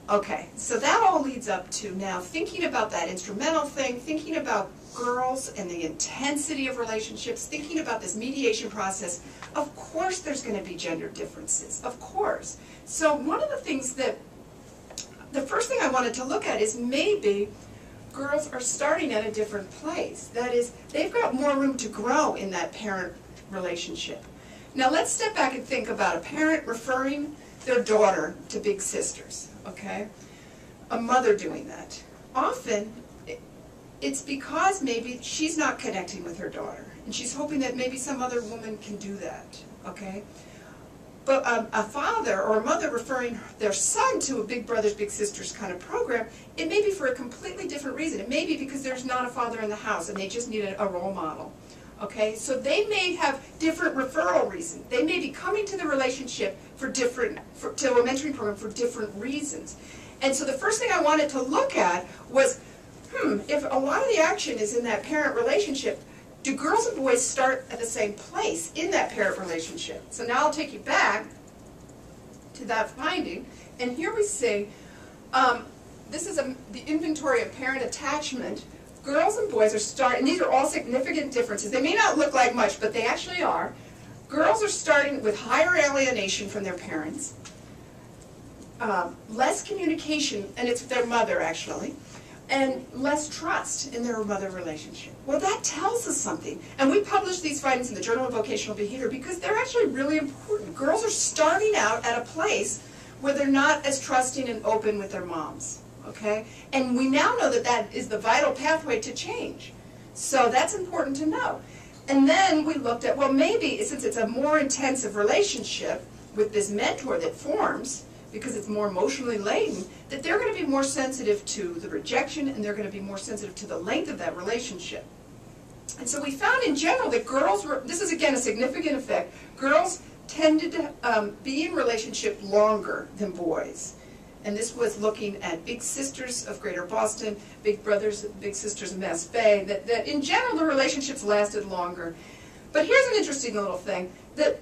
Okay, so that all leads up to now thinking about that instrumental thing, thinking about girls and the intensity of relationships, thinking about this mediation process. Of course there's going to be gender differences, of course. So one of the things that, the first thing I wanted to look at is maybe girls are starting at a different place. That is, they've got more room to grow in that parent relationship. Now let's step back and think about a parent referring their daughter to big sisters, okay? A mother doing that. Often, it's because maybe she's not connecting with her daughter, and she's hoping that maybe some other woman can do that, okay? But a father or a mother referring their son to a big brothers, big sisters kind of program, it may be for a completely different reason. It may be because there's not a father in the house and they just need a role model. Okay, so they may have different referral reasons. They may be coming to the relationship to a mentoring program for different reasons. And so the first thing I wanted to look at was, if a lot of the action is in that parent relationship, do girls and boys start at the same place in that parent relationship? So now I'll take you back to that finding, and here we see, this is the inventory of parent attachment. Girls and boys are starting, and these are all significant differences. They may not look like much, but they actually are. Girls are starting with higher alienation from their parents, less communication, and it's their mother actually, and less trust in their mother relationship. Well, that tells us something. And we published these findings in the Journal of Vocational Behavior because they're actually really important. Girls are starting out at a place where they're not as trusting and open with their moms. Okay? And we now know that that is the vital pathway to change. So that's important to know. And then we looked at, well, maybe since it's a more intensive relationship with this mentor that forms, because it's more emotionally laden, that they're going to be more sensitive to the rejection and they're going to be more sensitive to the length of that relationship. And so we found in general that girls were, this is again a significant effect, girls tended to be in relationship longer than boys. And this was looking at big sisters of Greater Boston, big brothers, big sisters of Mass Bay, that in general the relationships lasted longer. But here's an interesting little thing, that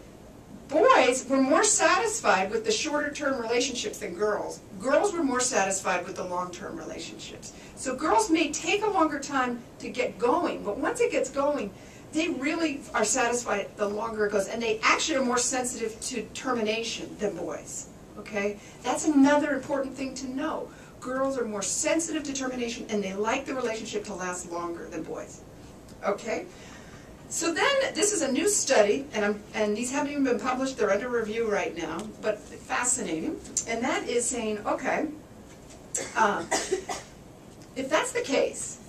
boys were more satisfied with the shorter-term relationships than girls. Girls were more satisfied with the long-term relationships. So girls may take a longer time to get going, but once it gets going, they really are satisfied the longer it goes, and they actually are more sensitive to termination than boys. Okay? That's another important thing to know. Girls are more sensitive to termination, and they like the relationship to last longer than boys. Okay? So then, this is a new study, and these haven't even been published, they're under review right now, but fascinating. And that is saying, okay, if that's the case,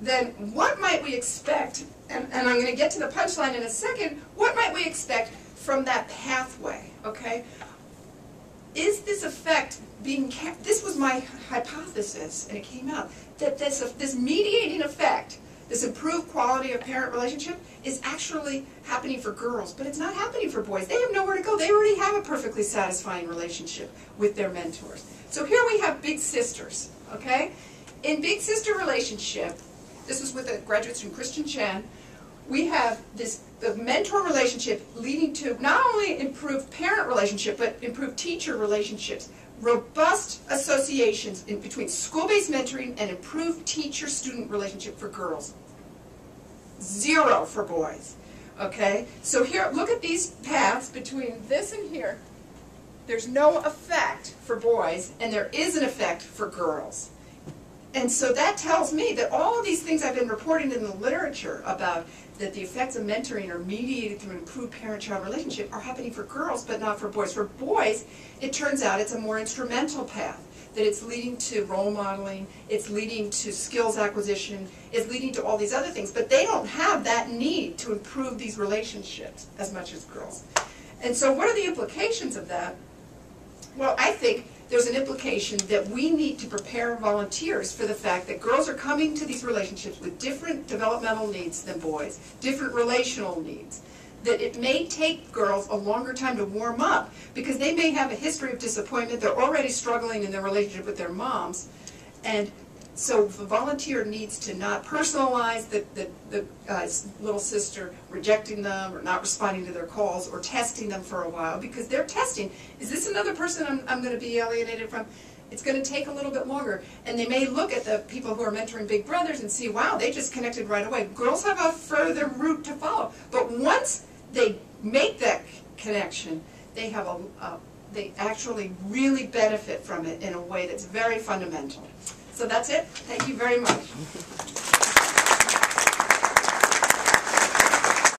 then what might we expect, and I'm going to get to the punchline in a second, what might we expect from that pathway, okay? Is this effect being kept? This was my hypothesis, and it came out, that this mediating effect, this improved quality of parent relationship, is actually happening for girls, but it's not happening for boys. They have nowhere to go. They already have a perfectly satisfying relationship with their mentors. So here we have big sisters, okay? In big sister relationship, this was with a graduate student, Christian Chan, we have the mentor relationship leading to not only improved parent relationship, but improved teacher relationships, robust associations between school-based mentoring and improved teacher-student relationship for girls. 0 for boys. Okay? So here, look at these paths between this and here. There's no effect for boys, and there is an effect for girls. And so that tells me that all of these things I've been reporting in the literature about that the effects of mentoring are mediated through an improved parent-child relationship are happening for girls, but not for boys. For boys, it turns out it's a more instrumental path, that it's leading to role modeling, it's leading to skills acquisition, it's leading to all these other things, but they don't have that need to improve these relationships as much as girls. And so what are the implications of that? Well, I think there's an implication that we need to prepare volunteers for the fact that girls are coming to these relationships with different developmental needs than boys, different relational needs, that it may take girls a longer time to warm up because they may have a history of disappointment, they're already struggling in their relationship with their moms, and so the volunteer needs to not personalize the little sister rejecting them or not responding to their calls or testing them for a while, because they're testing, is this another person I'm going to be alienated from? It's going to take a little bit longer. And they may look at the people who are mentoring Big Brothers and see, wow, they just connected right away. Girls have a further route to follow. But once they make that connection, they have they actually really benefit from it in a way that's very fundamental. So that's it. Thank you very much.